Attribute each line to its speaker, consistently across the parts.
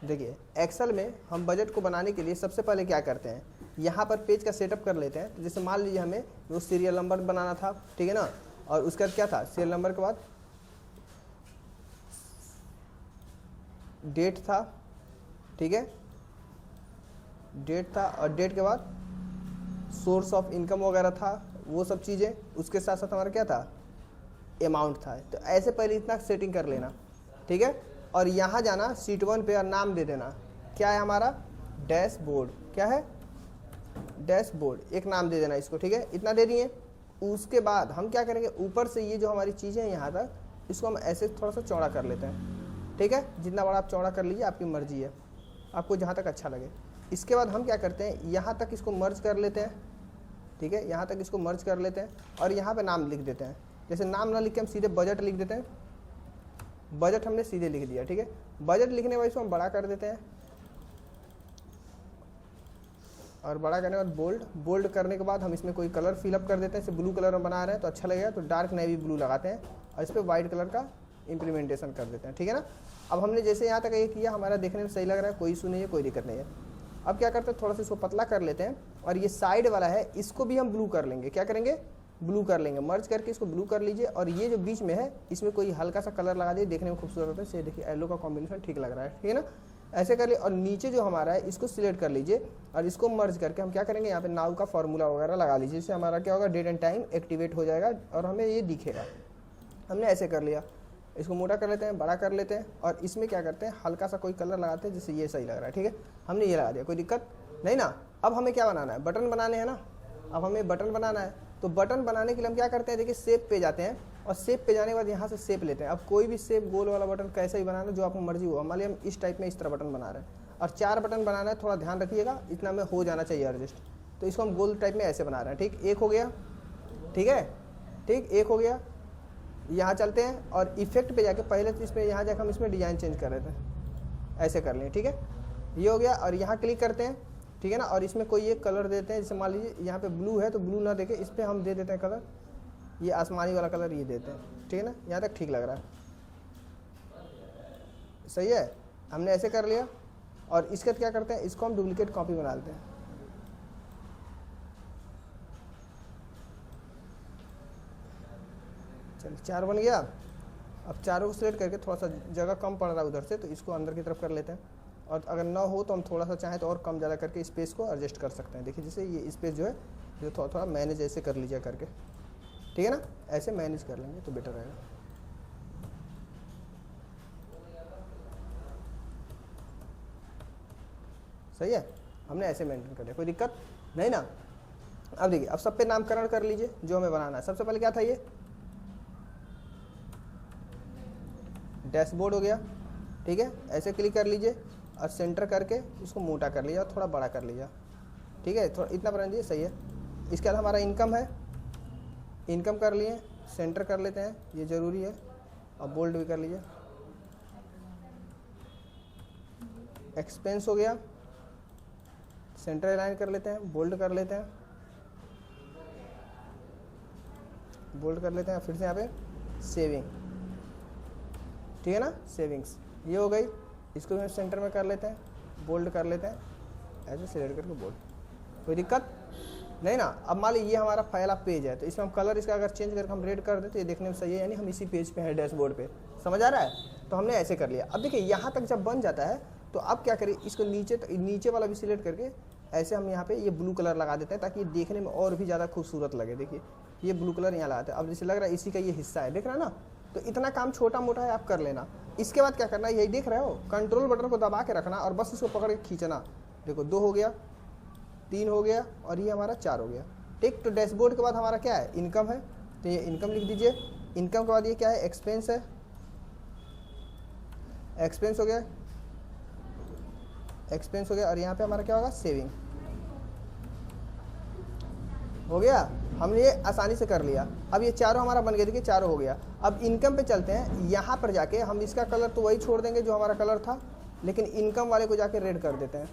Speaker 1: देखिए एक्सेल में हम बजट को बनाने के लिए सबसे पहले क्या करते हैं, यहाँ पर पेज का सेटअप कर लेते हैं। तो जैसे मान लीजिए हमें वो सीरियल नंबर बनाना था, ठीक है ना, और उसका क्या था, सीरियल नंबर के बाद डेट था, ठीक है, डेट था, और डेट के बाद सोर्स ऑफ इनकम वगैरह था, वो सब चीज़ें। उसके साथ साथ हमारा क्या था, अमाउंट था। तो ऐसे पहले इतना सेटिंग कर लेना, ठीक है। और यहाँ जाना शीट 1 पे और नाम दे देना, क्या है हमारा, डैशबोर्ड। क्या है, डैशबोर्ड, एक नाम दे देना इसको, ठीक है। इतना दे दिए। उसके बाद हम क्या करेंगे, ऊपर से ये जो हमारी चीज़ें हैं यहाँ तक, इसको हम ऐसे थोड़ा सा चौड़ा कर लेते हैं, ठीक है। जितना बड़ा आप चौड़ा कर लीजिए, आपकी मर्जी है, आपको जहाँ तक अच्छा लगे। इसके बाद हम क्या करते हैं, यहाँ तक इसको मर्ज कर लेते हैं, ठीक है, यहाँ तक इसको मर्ज कर लेते हैं और यहाँ पे नाम लिख देते हैं। जैसे नाम ना लिख के हम सीधे बजट लिख देते हैं, बजट हमने सीधे लिख दिया, ठीक है। बजट लिखने के बाद इसको हम बड़ा कर देते हैं, और बड़ा करने के बाद बोल्ड करने के बाद हम इसमें कोई कलर फिलअप कर देते हैं। जैसे ब्लू कलर में बना रहे हैं तो अच्छा लगेगा, तो डार्क नेवी ब्लू लगाते हैं और इस पर वाइट कलर का इम्प्लीमेंटेशन कर देते हैं, ठीक है ना। अब हमने जैसे यहाँ तक ये किया, हमारा देखने में सही लग रहा है, कोई इशू नहीं है, कोई दिक्कत नहीं है। अब क्या करते हैं, थोड़ा सा इसको पतला कर लेते हैं, और ये साइड वाला है इसको भी हम ब्लू कर लेंगे। क्या करेंगे, ब्लू कर लेंगे, मर्ज करके इसको ब्लू कर लीजिए। और ये जो बीच में है इसमें कोई हल्का सा कलर लगा दीजिए, देखने में खूबसूरत होता है। देखिए येलो का कॉम्बिनेशन ठीक लग रहा है, ठीक है ना। ऐसे कर लिए, और नीचे जो हमारा है इसको सिलेक्ट कर लीजिए और इसको मर्ज करके हम क्या करेंगे, यहाँ पे नाउ का फॉर्मूला वगैरह लगा लीजिए। इससे हमारा क्या होगा, डेट एंड टाइम एक्टिवेट हो जाएगा और हमें ये दिखेगा। हमने ऐसे कर लिया, इसको मोटा कर लेते हैं, बड़ा कर लेते हैं, और इसमें क्या करते हैं, हल्का सा कोई कलर लगाते हैं, जिससे ये सही लग रहा है, ठीक है। हमने ये लगा दिया, कोई दिक्कत नहीं ना। अब हमें क्या बनाना है, बटन बनाने हैं ना। अब हमें बटन बनाना है, तो बटन बनाने के लिए हम क्या करते हैं, देखिए शेप पे जाते हैं, और शेप पे जाने के बाद यहाँ से शेप लेते हैं। अब कोई भी शेप, गोल वाला बटन कैसे ही बनाना, जो आपको मर्जी हो। मान लीजिए हम इस टाइप में इस तरह बटन बना रहे हैं, और 4 बटन बनाना है, थोड़ा ध्यान रखिएगा, इतना में हो जाना चाहिए एडजस्ट। तो इसको हम गोल टाइप में ऐसे बना रहे हैं, ठीक। एक हो गया, ठीक है, ठीक, एक हो गया। यहाँ चलते हैं और इफेक्ट पे जाके पहले तो इसमें यहाँ जाकर हम इसमें डिज़ाइन चेंज कर रहे थे, ऐसे कर लें, ठीक है। ये हो गया, और यहाँ क्लिक करते हैं, ठीक है ना। और इसमें कोई एक कलर देते हैं, जैसे मान लीजिए यहाँ पे ब्लू है, तो ब्लू ना देके इस पर हम दे देते हैं कलर, ये आसमानी वाला कलर ये देते हैं, ठीक है ना। यहाँ तक ठीक लग रहा है, सही है। हमने ऐसे कर लिया, और इसके क्या करते हैं, इसको हम डुप्लीकेट कॉपी बना लेते हैं। चलिए 4 बन गया। अब चारों को सिलेक्ट करके, थोड़ा सा जगह कम पड़ रहा है उधर से, तो इसको अंदर की तरफ कर लेते हैं। और अगर ना हो तो हम थोड़ा सा चाहें तो और कम ज़्यादा करके स्पेस को एडजस्ट कर सकते हैं। देखिए जैसे ये स्पेस जो है, जो थोड़ा थोड़ा मैनेज ऐसे कर लीजिए करके, ठीक है ना। ऐसे मैनेज कर लेंगे तो बेटर रहेगा। सही है, हमने ऐसे मेंटेन कर लिया, कोई दिक्कत नहीं ना। अब देखिए, अब सब पे नामकरण कर लीजिए जो हमें बनाना है। सबसे पहले क्या था, ये डैशबोर्ड हो गया, ठीक है। ऐसे क्लिक कर लीजिए और सेंटर करके इसको मोटा कर लीजिए और थोड़ा बड़ा कर लीजिए, ठीक है। थोड़ा इतना बना दीजिए, सही है। इसके बाद हमारा इनकम है, इनकम कर लिए, सेंटर कर लेते हैं, ये ज़रूरी है, और बोल्ड भी कर लीजिए। एक्सपेंस हो गया, सेंटर अलाइन कर लेते हैं, बोल्ड कर लेते हैं, बोल्ड कर लेते हैं। फिर से यहाँ पे सेविंग, ठीक है ना, सेविंग्स ये हो गई। इसको भी सेंटर में कर लेते हैं, बोल्ड कर लेते हैं, ऐसे सिलेक्ट करके बोल्ड, कोई दिक्कत नहीं ना। अब मान लीजिए ये हमारा पहला पेज है, तो इसमें हम कलर इसका अगर चेंज करके हम रेड कर दें तो ये देखने में सही है, यानी हम इसी पेज पे हैं डैशबोर्ड पे, समझ आ रहा है। तो हमने ऐसे कर लिया। अब देखिए यहाँ तक जब बन जाता है तो अब क्या करें, इसको नीचे वाला भी सिलेक्ट करके ऐसे हम यहाँ पे ये ब्लू कलर लगा देते हैं, ताकि देखने में और भी ज़्यादा खूबसूरत लगे। देखिए ये ब्लू कलर यहाँ लगाते हैं, अब जैसे लग रहा है इसी का ये हिस्सा है, देख रहा है ना। तो इतना काम छोटा मोटा है, आप कर लेना। इसके बाद क्या करना है, यही देख रहे हो, कंट्रोल बटन को दबा के रखना और बस इसको पकड़ के खींचना। देखो 2 हो गया, 3 हो गया, और ये हमारा 4 हो गया, ठीक। तो डैशबोर्ड के बाद हमारा क्या है, इनकम है, तो ये इनकम लिख दीजिए। इनकम के बाद ये क्या है, एक्सपेंस है, एक्सपेंस हो गया, एक्सपेंस हो गया, और यहाँ पे हमारा क्या होगा, सेविंग हो गया। हमने ये आसानी से कर लिया। अब ये चारों हमारा बन गया, देखिए चारों हो गया। अब इनकम पे चलते हैं, यहाँ पर जाके हम इसका कलर तो वही छोड़ देंगे जो हमारा कलर था, लेकिन इनकम वाले को जाके रेड कर देते हैं,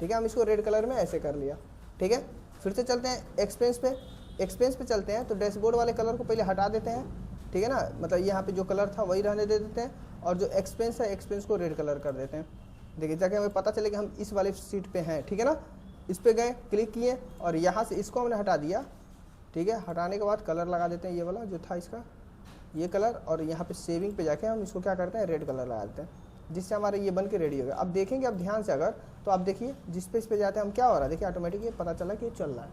Speaker 1: ठीक है। हम इसको रेड कलर में ऐसे कर लिया, ठीक है। फिर से चलते हैं एक्सपेंस पे, एक्सपेंस पे चलते हैं, तो डैशबोर्ड वाले कलर को पहले हटा देते हैं, ठीक है ना। मतलब यहाँ पे जो कलर था वही रहने दे देते हैं, और जो एक्सपेंस है एक्सपेंस को रेड कलर कर देते हैं, देखिए जाके हमें पता चले कि हम इस वाले सीट पे हैं, ठीक है ना। इस पे गए, क्लिक किए और यहाँ से इसको हमने हटा दिया, ठीक है। हटाने के बाद कलर लगा देते हैं, ये वाला जो था इसका ये कलर, और यहाँ पे सेविंग पे जाके हम इसको क्या करते हैं, रेड कलर लगा देते हैं, जिससे हमारा ये बन के रेडी हो गया। अब देखेंगे अब ध्यान से अगर, तो आप देखिए जिस पे इस पे जाते हैं हम क्या हो रहा है, देखिए ऑटोमेटिक ये पता चला कि ये चल रहा है,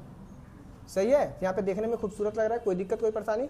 Speaker 1: सही है। यहाँ पे देखने में खूबसूरत लग रहा है, कोई दिक्कत कोई परेशानी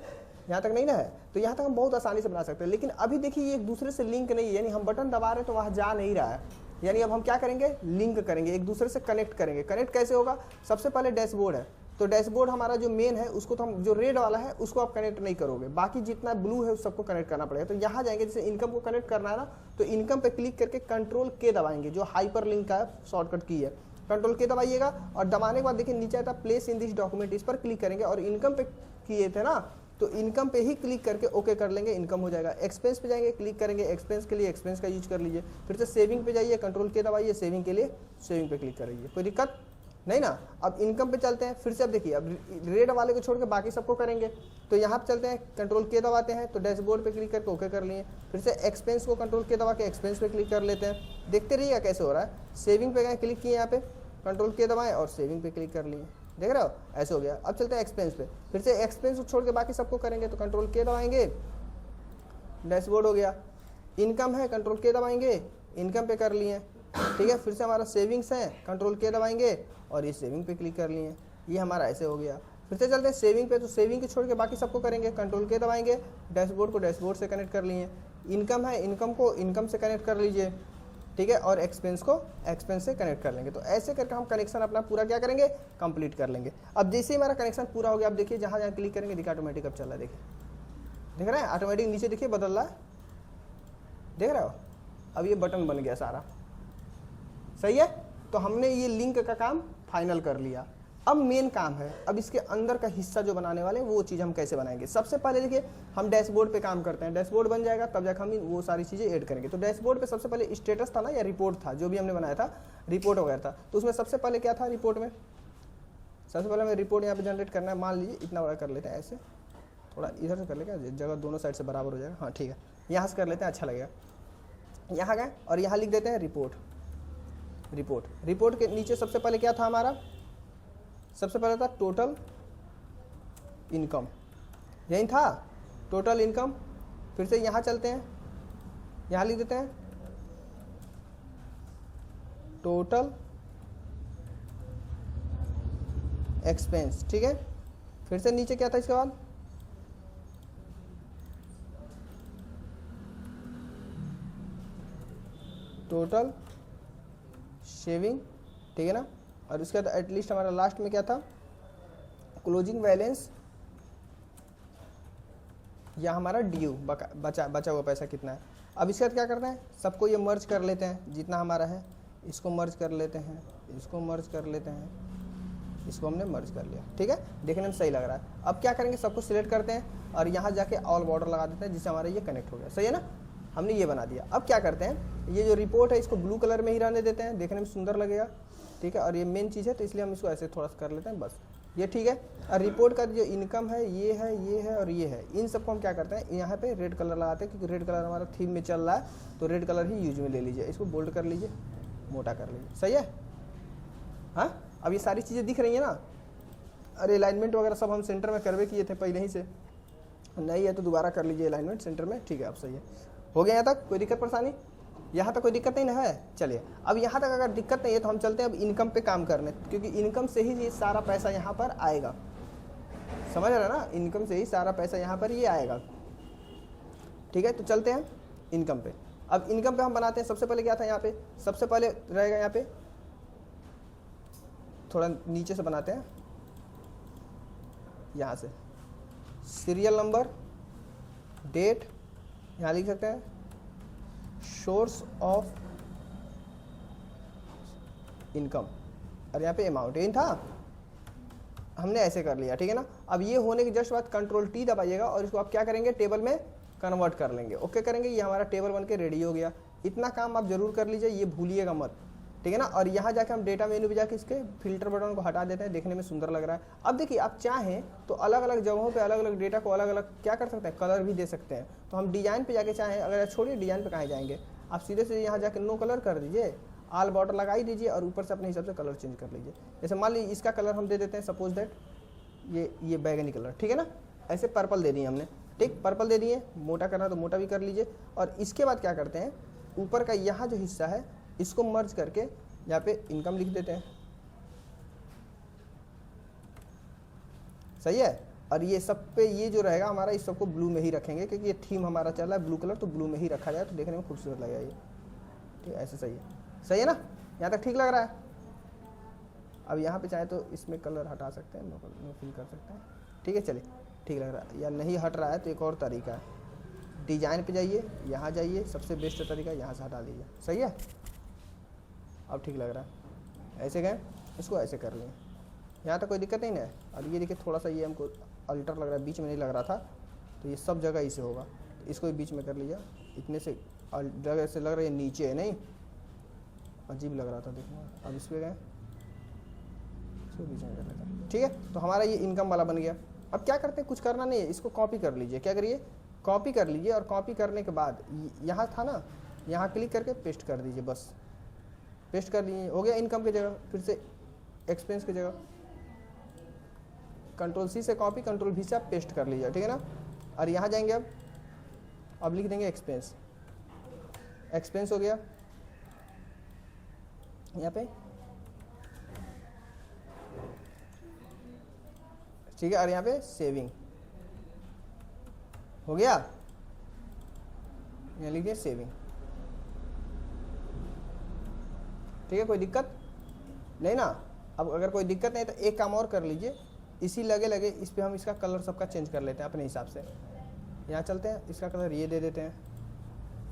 Speaker 1: यहाँ तक नहीं ना है। तो यहाँ तक हम बहुत आसानी से बना सकते हैं। लेकिन अभी देखिए ये एक दूसरे से लिंक नहीं है, यानी हम बटन दबा रहे हैं तो वहाँ जा नहीं रहा है, यानी अब हम क्या करेंगे, लिंक करेंगे, एक दूसरे से कनेक्ट करेंगे। कनेक्ट कैसे होगा, सबसे पहले डैशबोर्ड है, तो डैशबोर्ड हमारा जो मेन है उसको तो हम, जो रेड वाला है उसको आप कनेक्ट नहीं करोगे, बाकी जितना ब्लू है उस सबको कनेक्ट करना पड़ेगा। तो यहाँ जाएंगे, जैसे इनकम को कनेक्ट करना है ना, तो इनकम पे क्लिक करके कंट्रोल के दबाएंगे, जो हाइपर लिंक का शॉर्टकट की है, कंट्रोल के दबाइएगा। और दबाने के बाद देखिए नीचे आता प्लेस इन दिस डॉक्यूमेंट, इस पर क्लिक करेंगे और इनकम पे किए थे ना, तो इनकम पे ही क्लिक करके ओके कर लेंगे, इनकम हो जाएगा। एक्सपेंस पे जाएंगे, क्लिक करेंगे, एक्सपेंस के लिए एक्सपेंस का यूज कर लीजिए। फिर से सेविंग पे जाइए, कंट्रोल के दबाइए, सेविंग के लिए सेविंग पे क्लिक करिए, कोई दिक्कत नहीं ना। अब इनकम पे चलते हैं, फिर से अब देखिए, अब रेड वाले को छोड़ के बाकी सबको करेंगे। तो यहाँ पे चलते हैं, कंट्रोल के दबाते हैं, तो डैशबोर्ड पे क्लिक करके ओके कर लिए। फिर से एक्सपेंस को कंट्रोल के दबा के एक्सपेंस पे क्लिक कर लेते हैं, देखते रहिएगा कैसे हो रहा है। सेविंग पे गए, क्लिक किए, यहाँ पे कंट्रोल के दबाएं और सेविंग पे क्लिक कर लिए, देख रहे हो ऐसे हो गया। अब चलते हैं एक्सपेंस पे, फिर से एक्सपेंस को छोड़ के बाकी सबको करेंगे, तो कंट्रोल के दबाएंगे, डैशबोर्ड हो गया। इनकम है, कंट्रोल के दबाएंगे, इनकम पे कर लिए, ठीक है। फिर से हमारा सेविंग्स है, कंट्रोल के दबाएंगे और ये सेविंग पे क्लिक कर लिए, ये हमारा ऐसे हो गया। फिर से चलते हैं सेविंग पे, तो सेविंग के छोड़ के बाकी सबको करेंगे, कंट्रोल के दबाएंगे, डैशबोर्ड को डैशबोर्ड से कनेक्ट कर लिए। इनकम है, इनकम को इनकम से कनेक्ट कर लीजिए, ठीक है। और एक्सपेंस को एक्सपेंस से कनेक्ट कर लेंगे। तो ऐसे करके हम कनेक्शन अपना पूरा क्या करेंगे, कंप्लीट कर लेंगे। अब जैसे ही हमारा कनेक्शन पूरा हो गया, अब देखिए जहाँ जहाँ क्लिक करेंगे देखिए ऑटोमेटिक अब चल रहा है, देखिए देख रहे हैं ऑटोमेटिक नीचे देखिए बदल रहा है, देख रहे हो। अब ये बटन बन गया सारा, सही है। तो हमने ये लिंक का काम फाइनल कर लिया। अब मेन काम है, अब इसके अंदर का हिस्सा जो बनाने वाले वो चीज़ हम कैसे बनाएंगे। सबसे पहले देखिए हम डैशबोर्ड पे काम करते हैं, डैशबोर्ड बन जाएगा तब जाकर हम वो सारी चीज़ें ऐड करेंगे। तो डैशबोर्ड पे सबसे पहले स्टेटस था ना, या रिपोर्ट था, जो भी हमने बनाया था रिपोर्ट वगैरह था। तो उसमें सबसे पहले क्या था रिपोर्ट में, सबसे पहले हमें रिपोर्ट यहाँ पे जनरेट करना है। मान लीजिए इतना बड़ा कर लेते हैं, ऐसे थोड़ा इधर से कर लेगा, जगह दोनों साइड से बराबर हो जाएगा, हाँ ठीक है। यहाँ से कर लेते हैं, अच्छा लगेगा। यहाँ गए और यहाँ लिख देते हैं रिपोर्ट। रिपोर्ट के नीचे सबसे पहले क्या था हमारा, सबसे पहले था टोटल इनकम, यही था टोटल इनकम। फिर से यहाँ चलते हैं, यहाँ लिख देते हैं टोटल एक्सपेंस, ठीक है। फिर से नीचे क्या था इसके बाद, टोटल शेविंग, ठीक है ना। और उसके बाद एटलीस्ट हमारा लास्ट में क्या था, क्लोजिंग बैलेंस, या हमारा ड्यू बचा हुआ पैसा कितना है। अब इसके बाद क्या करते हैं, सबको ये मर्ज कर लेते हैं, जितना हमारा है इसको मर्ज कर लेते हैं, इसको मर्ज कर लेते हैं, इसको हमने मर्ज कर लिया, ठीक है। देखने में सही लग रहा है। अब क्या करेंगे, सबको सिलेक्ट करते हैं और यहाँ जाके ऑल बॉर्डर लगा देते हैं, जिससे हमारा ये कनेक्ट हो गया, सही है ना। हमने ये बना दिया। अब क्या करते हैं, ये जो रिपोर्ट है इसको ब्लू कलर में ही रहने देते हैं, देखने में सुंदर लगेगा, ठीक है। और ये मेन चीज़ है तो इसलिए हम इसको ऐसे थोड़ा सा कर लेते हैं, बस ये ठीक है। और रिपोर्ट का जो इनकम है ये है, ये है और ये है, इन सबको हम क्या करते हैं, यहाँ पे रेड कलर लगाते हैं, क्योंकि रेड कलर हमारा थीम में चल रहा है, तो रेड कलर ही यूज में ले लीजिए। इसको बोल्ड कर लीजिए, मोटा कर लीजिए, सही है। हाँ अब ये सारी चीज़ें दिख रही हैं ना। अरे अलाइनमेंट वगैरह सब हम सेंटर में करवे किए थे पहले ही से, नहीं है तो दोबारा कर लीजिए अलाइनमेंट सेंटर में, ठीक है। अब सही है, हो गया यहाँ तक, कोई दिक्कत परेशानी, यहाँ तक कोई दिक्कत नहीं ना है। चलिए अब यहाँ तक अगर दिक्कत नहीं है तो हम चलते हैं अब इनकम पे काम करने, क्योंकि इनकम से ही ये सारा पैसा यहाँ पर आएगा, समझ रहे ना, इनकम से ही सारा पैसा यहाँ पर ये आएगा, ठीक है। तो चलते हैं इनकम पे। अब इनकम पे हम बनाते हैं, सबसे पहले क्या था यहाँ पे, सबसे पहले रहेगा यहाँ पे, थोड़ा नीचे से बनाते हैं, यहाँ से सीरियल नंबर, डेट, यहाँ लिख सकते हैं सोर्स ऑफ इनकम, और यहाँ पे अमाउंट, यही था, हमने ऐसे कर लिया, ठीक है ना। अब ये होने के जस्ट बाद कंट्रोल टी दबाइएगा और इसको आप क्या करेंगे, टेबल में कन्वर्ट कर लेंगे, ओके करेंगे, ये हमारा टेबल बनके रेडी हो गया। इतना काम आप जरूर कर लीजिए, ये भूलिएगा मत, ठीक है ना। और यहाँ जाके हम डेटा मेन्यू पे जाके इसके फिल्टर बटन को हटा देते हैं, देखने में सुंदर लग रहा है। अब देखिए आप चाहें तो अलग अलग जगहों पे अलग अलग डेटा को अलग अलग क्या कर सकते हैं, कलर भी दे सकते हैं। तो हम डिजाइन पे जाके चाहें, अगर छोड़िए डिजाइन पे कहाँ जाएंगे, आप सीधे से यहाँ जाके नो कलर कर दीजिए, ऑल बॉर्डर लगा ही दीजिए और ऊपर से अपने हिसाब से कलर चेंज कर लीजिए। जैसे मान लीजिए इसका कलर हम दे देते हैं सपोज दैट ये बैगनी कलर, ठीक है ना। ऐसे पर्पल दे दिए हमने, ठीक, पर्पल दे दिए। मोटा करना तो मोटा भी कर लीजिए। और इसके बाद क्या करते हैं, ऊपर का यहाँ जो हिस्सा है इसको मर्ज करके यहाँ पे इनकम लिख देते हैं, सही है। और ये सब पे ये जो रहेगा हमारा, इस सबको ब्लू में ही रखेंगे क्योंकि ये थीम हमारा चल रहा है ब्लू कलर, तो ब्लू में ही रखा जाए तो देखने में खूबसूरत लगेगा ये, ठीक है। ऐसे सही है ना, यहाँ तक ठीक लग रहा है। अब यहाँ पे चाहे तो इसमें कलर हटा सकते हैं, नो फिल कर सकते हैं, ठीक है। चलिए ठीक लग रहा है। या नहीं हट रहा है तो एक और तरीका है, डिजाइन पे जाइए, यहाँ जाइए, सबसे बेस्ट तरीका यहाँ से हटा दीजिए, सही है। अब ठीक लग रहा है। ऐसे गए, इसको ऐसे कर लिए, यहाँ तक कोई दिक्कत नहीं है। और ये देखिए थोड़ा सा ये हमको अल्टर लग रहा है, बीच में नहीं लग रहा था, तो ये सब जगह इसे होगा, तो इसको भी बीच में कर लिया। इतने से जगह से लग रहा है नीचे है, नहीं अजीब लग रहा था देखने में। अब इस पर गए, इसको बीच में कर लेते हैं, ठीक है। तो हमारा ये इनकम वाला बन गया। अब क्या करते हैं, कुछ करना नहीं है, इसको कॉपी कर लीजिए। क्या करिए, कॉपी कर लीजिए और कॉपी करने के बाद यहाँ था ना, यहाँ क्लिक करके पेस्ट कर दीजिए, बस पेस्ट कर दीजिए, हो गया इनकम की जगह। फिर से एक्सपेंस की जगह कंट्रोल सी से कॉपी, कंट्रोल भी से आप पेस्ट कर लीजिए, ठीक है ना। और यहाँ जाएंगे, अब लिख देंगे एक्सपेंस, एक्सपेंस हो गया यहाँ पे, ठीक है। और यहाँ पे सेविंग हो गया, यहाँ लिखिए सेविंग, ठीक है। कोई दिक्कत नहीं ना। अब अगर कोई दिक्कत नहीं तो एक काम और कर लीजिए, इसी लगे लगे इस पे हम इसका कलर सबका चेंज कर लेते हैं अपने हिसाब से। यहाँ चलते हैं, इसका कलर ये दे देते हैं,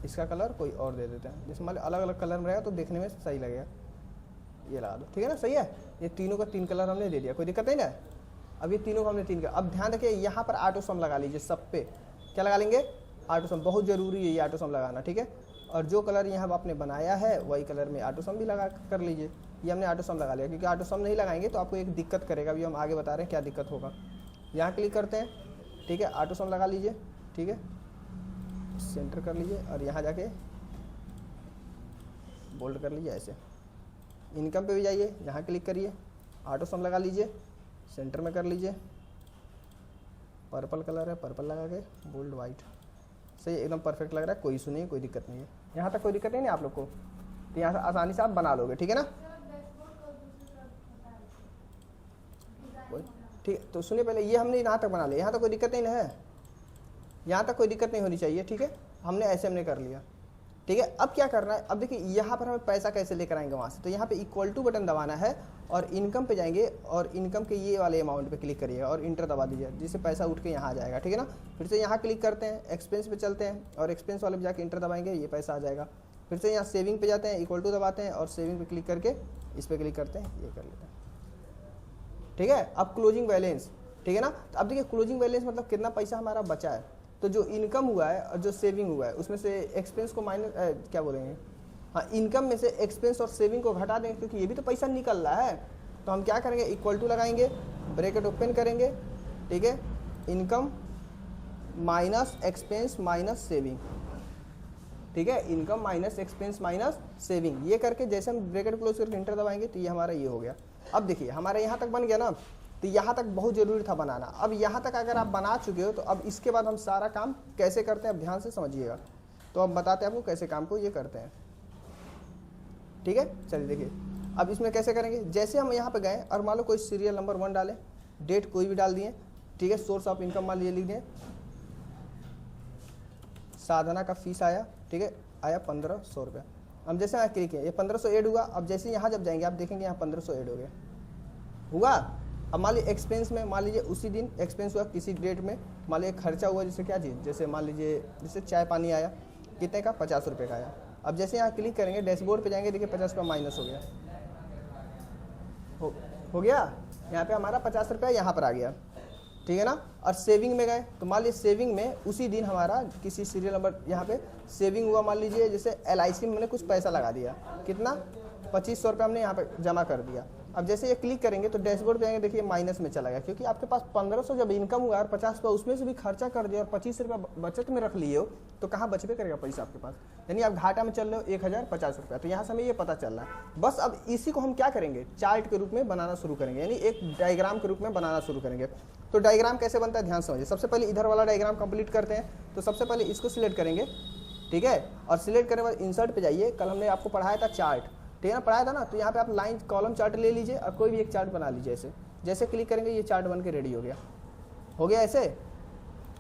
Speaker 1: इसका कलर कोई और दे देते हैं। जैसे मान लो अलग अलग कलर में रहेगा तो देखने में सही लगेगा, ये लगा दो, ठीक है ना, सही है। ये तीनों का 3 कलर हमने दे दिया, कोई दिक्कत नहीं ना। अब ये तीनों का हमने 3 कलर। अब ध्यान रखिए यहाँ पर ऑटो सम लगा लीजिए, सब पे क्या लगा लेंगे, ऑटो सम, बहुत जरूरी है ये ऑटो सम लगाना, ठीक है। और जो कलर यहाँ आपने बनाया है वही कलर में ऑटो सम भी लगा कर लीजिए। ये हमने ऑटो सम लगा लिया, क्योंकि ऑटो सम नहीं लगाएंगे तो आपको एक दिक्कत करेगा, अभी हम आगे बता रहे हैं क्या दिक्कत होगा। यहाँ क्लिक करते हैं, ठीक है, ऑटो सम लगा लीजिए, ठीक है, सेंटर कर लीजिए और यहाँ जाके बोल्ड कर लीजिए ऐसे। इनकम पे भी जाइए, यहाँ क्लिक करिए, ऑटो सम लगा लीजिए, सेंटर में कर लीजिए, पर्पल कलर है, पर्पल लगा के बोल्ड वाइट, सही, एकदम परफेक्ट लग रहा है, कोई इशू नहीं, कोई दिक्कत नहीं है। यहाँ तक कोई दिक्कत नहीं है आप लोग को, तो यहाँ से आसानी से आप बना लोगे, ठीक है ना। ठीक है, तो सुनिए पहले, ये हमने यहाँ तक बना लिया, यहाँ तक कोई दिक्कत नहीं है, यहाँ तक कोई दिक्कत नहीं होनी चाहिए, ठीक है। हमने ऐसे हमने कर लिया, ठीक है। अब क्या करना है, अब देखिए यहाँ पर हमें पैसा कैसे लेकर आएंगे वहाँ से, तो यहाँ पे इक्वल टू बटन दबाना है और इनकम पे जाएंगे और इनकम के ये वाले अमाउंट पे क्लिक करिएगा और इंटर दबा दीजिए, जिससे पैसा उठ के यहाँ आ जाएगा, ठीक है ना। फिर से यहाँ क्लिक करते हैं, एक्सपेंस पे चलते हैं और एक्सपेंस वाले पे जाके इंटर दबाएंगे, ये पैसा आ जाएगा। फिर से यहाँ सेविंग पे जाते हैं, इक्वल टू दबाते हैं और सेविंग पे क्लिक करके इस पर क्लिक करते हैं, ये कर लेते हैं, ठीक है। अब क्लोजिंग बैलेंस, ठीक है ना। तो अब देखिए क्लोजिंग बैलेंस मतलब कितना पैसा हमारा बचा है, तो जो इनकम हुआ है और जो सेविंग हुआ है उसमें से एक्सपेंस को माइनस क्या बोलेंगे, हाँ, इनकम में से एक्सपेंस और सेविंग को घटा देंगे, क्योंकि ये भी तो पैसा निकल रहा है। तो हम क्या करेंगे, इक्वल टू लगाएंगे, ब्रैकेट ओपन करेंगे, ठीक है, income minus expense minus saving, ठीक है, income minus expense minus saving, ये करके जैसे हम ब्रैकेट क्लोज करके इंटर दबाएंगे तो ये हमारा ये हो गया। अब देखिए हमारा यहाँ तक बन गया ना, तो यहाँ तक बहुत जरूरी था बनाना। अब यहाँ तक अगर आप बना चुके हो तो अब इसके बाद हम सारा काम कैसे करते हैं, अब ध्यान से समझिएगा। तो अब बताते हैं आपको कैसे काम को ये करते हैं, ठीक है। चलिए देखिए अब इसमें कैसे करेंगे, जैसे हम यहाँ पे गए और मान लो कोई सीरियल नंबर 1 डालें, डेट कोई भी डाल दिए, ठीक है, सोर्स ऑफ इनकम मान लीजिए लिख दें, साधना का फीस आया, ठीक है, आया 1500 रुपये। हम जैसे यहाँ क्लिक किए ये 1500 ऐड हुआ। अब जैसे यहाँ जब जाएंगे आप देखेंगे यहाँ 1500 ऐड हो गया, हुआ। अब मान लीजिए एक्सपेंस में, मान लीजिए उसी दिन एक्सपेंस हुआ किसी डेट में, मान लीजिए खर्चा हुआ जैसे क्या चीज़, जैसे मान लीजिए जैसे चाय पानी आया, कितने का, 50 रुपये का आया। अब जैसे यहाँ क्लिक करेंगे, डैशबोर्ड पे जाएंगे, देखिए 50 रुपये माइनस हो गया, हो गया, यहाँ पे हमारा 50 रुपये यहाँ पर आ गया, ठीक है ना। और सेविंग में गए तो मान लीजिए सेविंग में उसी दिन हमारा किसी सीरियल नंबर यहाँ पे सेविंग हुआ, मान लीजिए जैसे LIC में हमने कुछ पैसा लगा दिया, कितना, 2500 रुपये हमने यहाँ पे जमा कर दिया। अब जैसे ये क्लिक करेंगे तो डैशबोर्ड पे आएंगे, देखिए माइनस में चला गया, क्योंकि आपके पास 1500 जब इनकम हुआ और 50 रुपये उसमें से भी खर्चा कर दिया और 25 रुपये बचत में रख लिए हो, तो कहाँ बचबे करेगा पैसा आपके पास, यानी आप घाटा में चल रहे हो 1050 रुपया। तो यहाँ से हमें ये पता चल रहा है। बस अब इसी को हम क्या करेंगे, चार्ट के रूप में बनाना शुरू करेंगे, यानी एक डायग्राम के रूप में बनाना शुरू करेंगे। तो डायग्राम कैसे बनता है ध्यान समझिए। सबसे पहले इधर वाला डायग्राम कंप्लीट करते हैं। तो सबसे पहले इसको सिलेक्ट करेंगे, ठीक है, और सिलेक्ट करने के बाद इंसर्ट पे जाइए। कल हमने आपको पढ़ाया था चार्ट, ठीक है ना, पढ़ाया था ना। तो यहाँ पे आप लाइन कॉलम चार्ट ले लीजिए और कोई भी एक चार्ट बना लीजिए। ऐसे जैसे क्लिक करेंगे ये चार्ट बन के रेडी हो गया, हो गया ऐसे।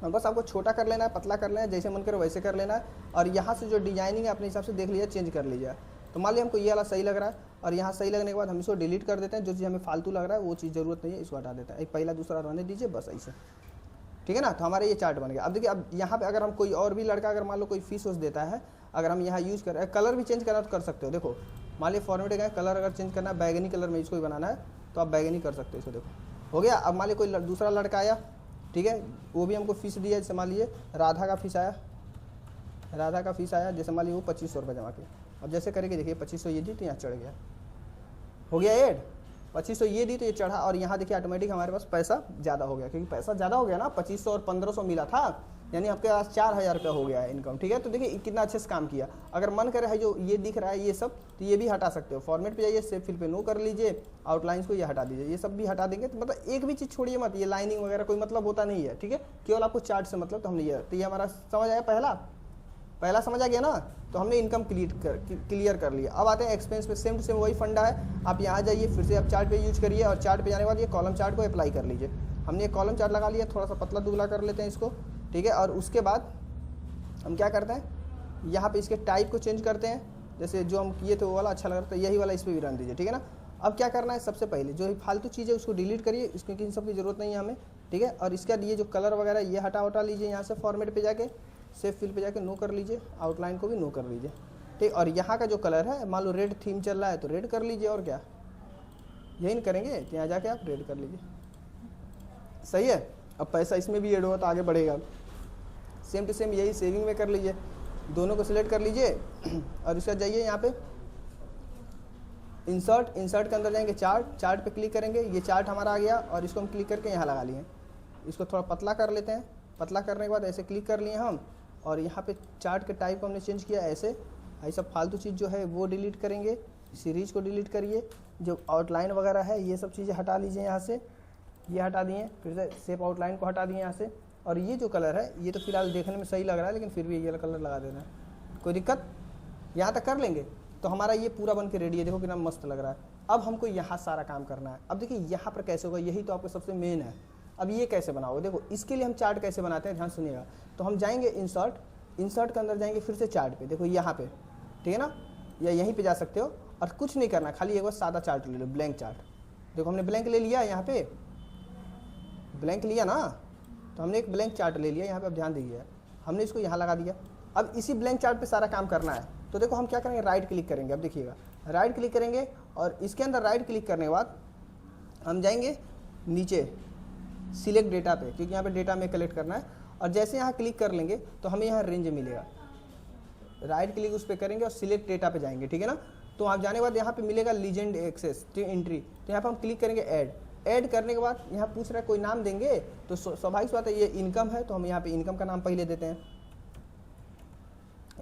Speaker 1: और बस आपको छोटा कर लेना है, पतला कर लेना है, जैसे मन करे वैसे कर लेना है। और यहाँ से जो डिजाइनिंग है अपने हिसाब से देख लीजिए, चेंज कर लीजिए। तो मान लिया हमको ये वाला सही लग रहा है और यहाँ सही लगने के बाद हम इसको डिलीट कर देते हैं। जो चीज़ हमें फालतू लग रहा है वो चीज़ जरूरत नहीं है, इसको हटा देता है। एक पहला दूसरा रहने दीजिए, बस ऐसे, ठीक है ना। तो हमारा ये चार्ट बन गया। अब देखिए, अब यहाँ पे अगर हम कोई और भी लड़का अगर मान लो कोई फीस वोस देता है, अगर हम यहाँ यूज़ कर रहे हैं, कलर भी चेंज करना तो कर सकते हो। देखो मान लीजिए फॉर्मेट गए, कलर अगर चेंज करना है, बैगनी कलर में इसको भी बनाना है तो आप बैगनी कर सकते हो। इसको देखो हो गया। अब मान लीजिए कोई दूसरा लड़का आया, ठीक है, वो भी हमको फीस दिया। जैसे मान लीजिए राधा का फीस आया, राधा का फीस आया, जैसे मान लीजिए वो 2500 रुपये जमा किया। अब जैसे करेंगे, देखिए 2500 ये दी तो यहाँ चढ़ गया, हो गया ऐड। 2500 ये दी तो ये चढ़ा, और यहाँ देखिए ऑटोमेटिक हमारे पास पैसा ज़्यादा हो गया, क्योंकि पैसा ज़्यादा हो गया ना, 2500 और 1500 मिला था, यानी आपके पास 4000 रुपया हो गया है इनकम, ठीक है। तो देखिए कितना अच्छे से काम किया। अगर मन करे है जो ये दिख रहा है ये सब, तो ये भी हटा सकते हो। फॉर्मेट पे जाइए, सेव फिल पे नो कर लीजिए, आउटलाइंस को ये हटा दीजिए, ये सब भी हटा देंगे। तो मतलब एक भी चीज़ छोड़िए मत, ये लाइनिंग वगैरह कोई मतलब होता नहीं है, ठीक है, केवल आपको चार्ट से मतलब। तो हमने ये, तो ये हमारा समझ आया, पहला समझ आ गया ना। तो हमने इनकम क्लियर कर लिया। अब आते हैं एक्सपेंस पे, सेम टू सेम वही फंडा है। आप यहाँ जाइए, फिर से आप चार्ट पे यूज करिए, और चार्ट पे जाने के बाद ये कॉलम चार्ट को अप्लाई कर लीजिए। हमने एक कॉलम चार्ट लगा लिया, थोड़ा सा पतला दुबला कर लेते हैं इसको, ठीक है। और उसके बाद हम क्या करते हैं, यहाँ पे इसके टाइप को चेंज करते हैं। जैसे जो हम किए थे वो वाला अच्छा लग रहा था, यही वाला इस पर भी रन दीजिए, ठीक है ना। अब क्या करना है, सबसे पहले जो फालतू चीज़ है उसको डिलीट करिए, इसमें इन सब की जरूरत नहीं है हमें, ठीक है। और इसके बाद ये जो कलर वगैरह ये हटा लीजिए, यहाँ से फॉर्मेट पे जाके सेव फिल पे जाके नो कर लीजिए, आउटलाइन को भी नो कर लीजिए, ठीक। और यहाँ का जो कलर है, मान लो रेड थीम चल रहा है तो रेड कर लीजिए, और क्या यही करेंगे, तो यहाँ जाके आप रेड कर लीजिए, सही है। अब पैसा इसमें भी ऐड हुआ तो आगे बढ़ेगा। सेम टू सेम यही सेविंग में कर लीजिए, दोनों को सिलेक्ट कर लीजिए और उसके बाद जाइए यहाँ पे इंसर्ट के अंदर जाएंगे, चार्ट पे क्लिक करेंगे, ये चार्ट हमारा आ गया और इसको हम क्लिक करके यहाँ लगा लिए। इसको थोड़ा पतला कर लेते हैं, पतला करने के बाद ऐसे क्लिक कर लिए हम, और यहाँ पे चार्ट के टाइप को हमने चेंज किया ऐसे। सब फालतू चीज़ जो है वो डिलीट करेंगे, सीरीज को डिलीट करिए, जो आउटलाइन वगैरह है ये सब चीज़ें हटा लीजिए यहाँ से, ये हटा दिए, फिर से शेप आउटलाइन को हटा दिए यहाँ से। और ये जो कलर है ये तो फिलहाल देखने में सही लग रहा है, लेकिन फिर भी ये कलर लगा देना है, कोई दिक्कत, यहाँ तक कर लेंगे। तो हमारा ये पूरा बन के रेडी है, देखो कितना मस्त लग रहा है। अब हमको यहाँ सारा काम करना है। अब देखिए यहाँ पर कैसे होगा, यही तो आपको सबसे मेन है। अब ये कैसे बनाओगे, देखो इसके लिए हम चार्ट कैसे बनाते हैं, ध्यान सुनिएगा। तो हम जाएंगे इंसर्ट के अंदर जाएंगे, फिर से चार्ट पे, देखो यहाँ पे, ठीक है ना, या यहीं पे जा सकते हो। और कुछ नहीं करना, खाली एक बार सादा चार्ट ले लो, ब्लैंक चार्ट। देखो हमने ब्लैंक ले लिया, यहाँ पे ब्लैंक लिया ना, तो हमने एक ब्लैंक चार्ट ले लिया। यहाँ पे अब ध्यान दीजिए, हमने इसको यहाँ लगा दिया। अब इसी ब्लैंक चार्ट पे सारा काम करना है। तो देखो हम क्या करेंगे, राइट क्लिक करेंगे। अब देखिएगा, राइट क्लिक करेंगे और इसके अंदर राइट क्लिक करने के बाद हम जाएंगे नीचे सिलेक्ट डेटा पे, क्योंकि यहाँ पे डेटा में कलेक्ट करना है। और जैसे यहाँ क्लिक कर लेंगे तो हमें यहाँ रेंज मिलेगा। राइट क्लिक उस पर करेंगे और सिलेक्ट डेटा पे जाएंगे, ठीक है ना। तो आप जाने के बाद यहाँ पे मिलेगा लीजेंड एक्सेस एंट्री, तो यहाँ पे हम क्लिक करेंगे ऐड करने के बाद यहाँ पूछ रहा है कोई नाम देंगे, तो स्वाभाविक बात है ये इनकम है, तो हम यहाँ पे इनकम का नाम पहले देते हैं,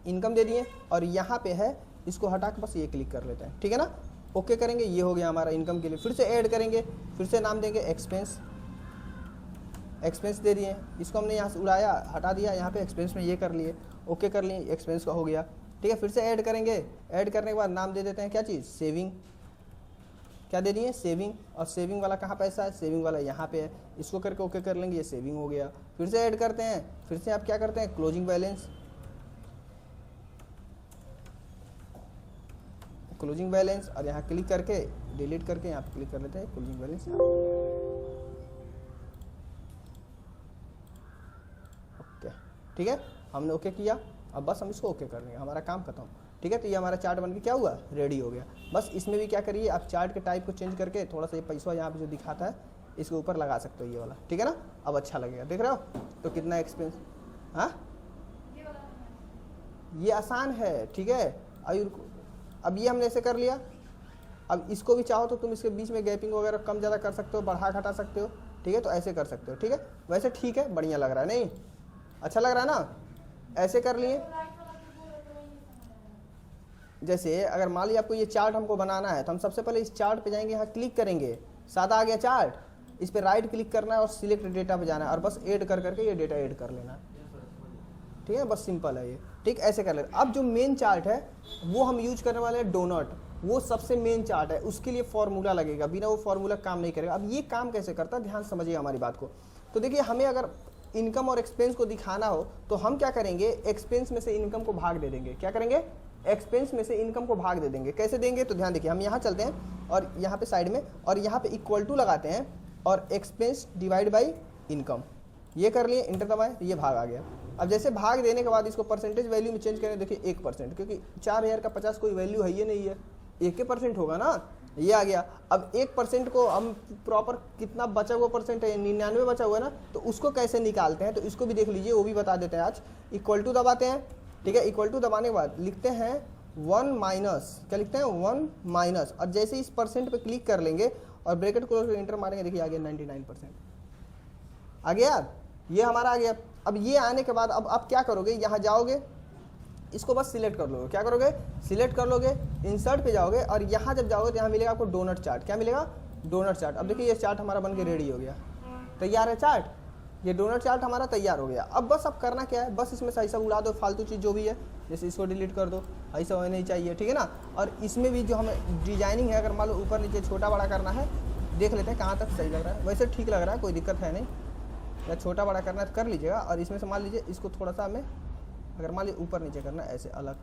Speaker 1: इनकम दे दिए। और यहाँ पे है, इसको हटा के बस ये क्लिक कर लेते हैं, ठीक है ना। ओके करेंगे, ये हो गया हमारा इनकम के लिए। फिर से ऐड करेंगे, फिर से नाम देंगे एक्सपेंस दे दिए। इसको हमने यहाँ से उड़ाया, हटा दिया, यहाँ पे एक्सपेंस में ये कर लिए, ओके कर लिए, एक्सपेंस का हो गया, ठीक है। फिर से ऐड करेंगे, ऐड करने के बाद नाम दे देते हैं क्या चीज़, सेविंग। क्या दे दिए, सेविंग। और सेविंग वाला कहाँ पैसा है, सेविंग वाला यहाँ पे है, इसको करके ओके कर लेंगे, ये सेविंग हो गया। फिर से ऐड करते हैं, फिर से आप क्या करते हैं, क्लोजिंग बैलेंस, और यहाँ क्लिक करके डिलीट करके यहाँ पे क्लिक कर लेते हैं क्लोजिंग बैलेंस। ओके, ठीक है, हमने ओके किया। अब बस हम इसको ओके कर लेंगे, हमारा काम खत्म, ठीक है। तो ये हमारा चार्ट बन के क्या हुआ, रेडी हो गया। बस इसमें भी क्या करिए, आप चार्ट के टाइप को चेंज करके थोड़ा सा ये पैसा यहाँ पे जो दिखाता है इसके ऊपर लगा सकते हो, ये वाला, ठीक है ना। अब अच्छा लगेगा, देख रहे हो तो कितना एक्सपेंस। हाँ, ये आसान है, ठीक है। अब ये हमने ऐसे कर लिया, अब इसको भी चाहो तो तुम इसके बीच में गैपिंग वगैरह कम ज़्यादा कर सकते हो, बढ़ा घटा सकते हो, ठीक है, तो ऐसे कर सकते हो, ठीक है। वैसे ठीक है, बढ़िया लग रहा है, नहीं अच्छा लग रहा है ना, ऐसे कर लिए। जैसे अगर मान लीजिए आपको ये चार्ट हमको बनाना है, तो हम सबसे पहले इस चार्ट पे जाएंगे, यहाँ क्लिक करेंगे, सादा आ गया चार्ट, इस पर राइट क्लिक करना है और सिलेक्ट डेटा पे जाना है और बस ऐड कर करके ये डेटा ऐड कर लेना है, ठीक है, बस सिंपल है ये, ठीक, ऐसे कर लेना। अब जो मेन चार्ट है वो हम यूज करने वाले हैं डोनट, वो सबसे मेन चार्ट है, उसके लिए फॉर्मूला लगेगा, बिना वो फॉर्मूला काम नहीं करेगा। अब ये काम कैसे करता है, ध्यान समझिए हमारी बात को। तो देखिए, हमें अगर इनकम और एक्सपेंस को दिखाना हो तो हम क्या करेंगे, एक्सपेंस में से इनकम को भाग दे देंगे। क्या करेंगे, एक्सपेंस में से इनकम को भाग दे देंगे। कैसे देंगे, तो ध्यान देखिए, हम यहाँ चलते हैं और यहाँ पे साइड में और यहाँ पे इक्वल टू लगाते हैं और एक्सपेंस डिवाइड बाई इनकम, ये कर लिए, इंटर दबाएं, तो ये भाग आ गया। अब जैसे भाग देने के बाद इसको परसेंटेज वैल्यू में चेंज करें, देखिए 1%, क्योंकि 4000 का 50 कोई वैल्यू है ये नहीं है, 1% होगा ना, ये आ गया। अब 1% को हम प्रॉपर कितना बचा हुआ परसेंट है, 99 बचा हुआ है ना, तो उसको कैसे निकालते हैं, तो इसको भी देख लीजिए, वो भी बता देते हैं आज। इक्वल टू दबाते हैं, ठीक है, इक्वल टू दबाने के बाद लिखते हैं 1 माइनस, क्या लिखते हैं, 1 माइनस, और जैसे इस परसेंट पे क्लिक कर लेंगे और ब्रैकेट क्लोज कर इंटर मारेंगे, देखिए आ गया 99%, आ गया, ये हमारा आ गया। अब ये आने के बाद अब आप क्या करोगे, यहाँ जाओगे, इसको बस सिलेक्ट कर लोगे, क्या करोगे, सिलेक्ट कर लोगे, इंसर्ट पे जाओगे और यहाँ जब जाओगे तो यहाँ मिलेगा आपको डोनट चार्ट। क्या मिलेगा, डोनट चार्ट। अब देखिए ये चार्ट हमारा बन के रेडी हो गया, तैयार है चार्ट, ये डोनट चार्ट हमारा तैयार हो गया। अब बस अब करना क्या है, बस इसमें सही सब उड़ा दो, फालतू चीज़ जो भी है, जैसे इसको डिलीट कर दो, ऐसा होना नहीं चाहिए, ठीक है ना। और इसमें भी जो हमें डिजाइनिंग है, अगर मान लो ऊपर नीचे छोटा बड़ा करना है, देख लेते हैं कहाँ तक सही लग रहा है। वैसे ठीक लग रहा है, कोई दिक्कत है नहीं, या छोटा बड़ा करना है तो कर लीजिएगा। और इसमें से मान लीजिए इसको थोड़ा सा हमें, अगर मान लीजिए ऊपर नीचे करना है, ऐसे अलग,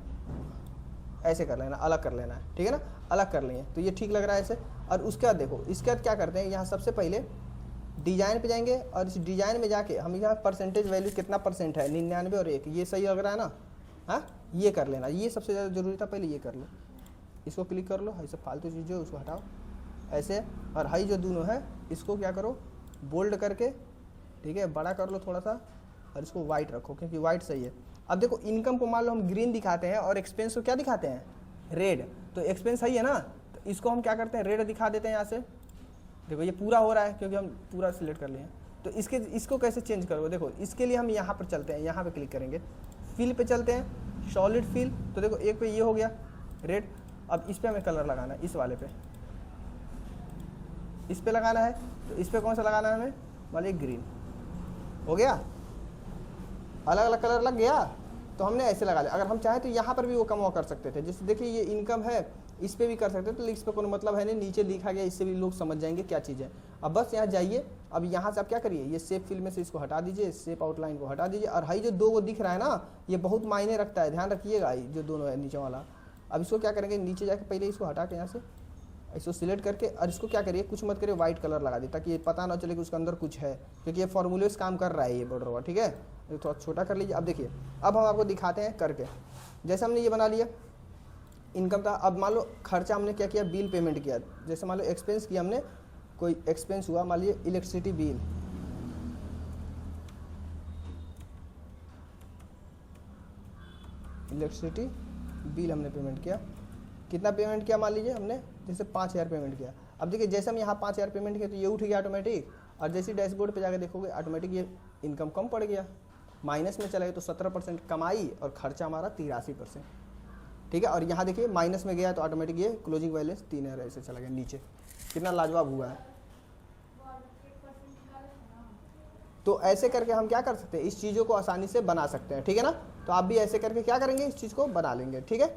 Speaker 1: ऐसे कर लेना, अलग कर लेना है, ठीक है ना, अलग कर लेंगे तो ये ठीक लग रहा है ऐसे। और उसके बाद देखो, इसके बाद क्या करते हैं, यहाँ सबसे पहले डिजाइन पे जाएंगे और इस डिजाइन में जाके हम यहाँ परसेंटेज वैल्यू कितना परसेंट है, 99 और 1, ये सही लग रहा है ना, हाँ, ये कर लेना, ये सबसे ज़्यादा जरूरी था, पहले ये कर लो, इसको क्लिक कर लो, ऐसे फालतू चीज़ जो उसको हटाओ ऐसे, और हाई जो दोनों है इसको क्या करो, बोल्ड करके, ठीक है, बड़ा कर लो थोड़ा सा और इसको वाइट रखो, क्योंकि वाइट सही है। अब देखो, इनकम को मान लो हम ग्रीन दिखाते हैं और एक्सपेंस को क्या दिखाते हैं, रेड, तो एक्सपेंस सही है ना, तो इसको हम क्या करते हैं, रेड दिखा देते हैं यहाँ से। देखो ये पूरा हो रहा है क्योंकि हम पूरा सिलेक्ट कर लिए हैं। तो इसको कैसे चेंज करोगे, देखो इसके लिए हम यहाँ पर चलते हैं, यहाँ पे क्लिक करेंगे, फिल पे चलते हैं, सॉलिड फिल, तो देखो एक पे ये हो गया रेड। अब इस पे हमें कलर लगाना है, इस वाले पे, इस पे लगाना है, तो इस पे कौन सा लगाना है हमें, वाले ग्रीन, हो गया, अलग अलग कलर लग गया, तो हमने ऐसे लगा लिया। अगर हम चाहें तो यहाँ पर भी वो कम कर सकते थे, जैसे देखिए ये इनकम है, इस पे भी कर सकते थे, तो इस पे कोई मतलब है नहीं, नीचे लिखा गया, इससे भी लोग समझ जाएंगे क्या चीज़ है। अब बस यहाँ जाइए, अब यहाँ से आप क्या करिए, ये शेप फिल में से इसको हटा दीजिए, शेप आउटलाइन को हटा दीजिए, और हाई जो दो वो दिख रहा है ना, ये बहुत मायने रखता है, ध्यान रखिएगा, जो दोनों है नीचे वाला। अब इसको क्या करेंगे, नीचे जाके पहले इसको हटा के यहाँ से इसको सिलेक्ट करके, और इसको क्या करिए, कुछ मत करिए, व्हाइट कलर लगा दिए, ताकि ये पता ना चले कि उसके अंदर कुछ है, क्योंकि ये फॉर्मूले से काम कर रहा है ये बॉर्डर हुआ, ठीक है। थोड़ा छोटा कर लीजिए। अब देखिए, अब हम आपको दिखाते हैं करके, जैसे हमने ये बना लिया इनकम था। अब मान लो खर्चा हमने क्या किया, बिल पेमेंट किया, जैसे मान लो एक्सपेंस किया हमने, कोई एक्सपेंस हुआ, मान लीजिए इलेक्ट्रिसिटी बिल, इलेक्ट्रिसिटी बिल हमने पेमेंट किया, कितना पेमेंट किया, मान लीजिए हमने जैसे 5000 पेमेंट किया। अब देखिए जैसे हम यहाँ 5000 पेमेंट किया तो ये उठ गया ऑटोमेटिक, और जैसे डैशबोर्ड पे जाकर देखोगे ऑटोमेटिक ये इनकम कम पड़ गया, माइनस में चला गया, तो 17% कमाई और खर्चा हमारा 83%, ठीक है। और यहाँ देखिए माइनस में गया तो ऑटोमेटिक ये क्लोजिंग बैलेंस 3000 ऐसे चला गया नीचे, कितना लाजवाब हुआ है। तो ऐसे करके हम क्या कर सकते हैं, इस चीज़ों को आसानी से बना सकते हैं, ठीक है ना। तो आप भी ऐसे करके क्या करेंगे, इस चीज़ को बना लेंगे, ठीक है।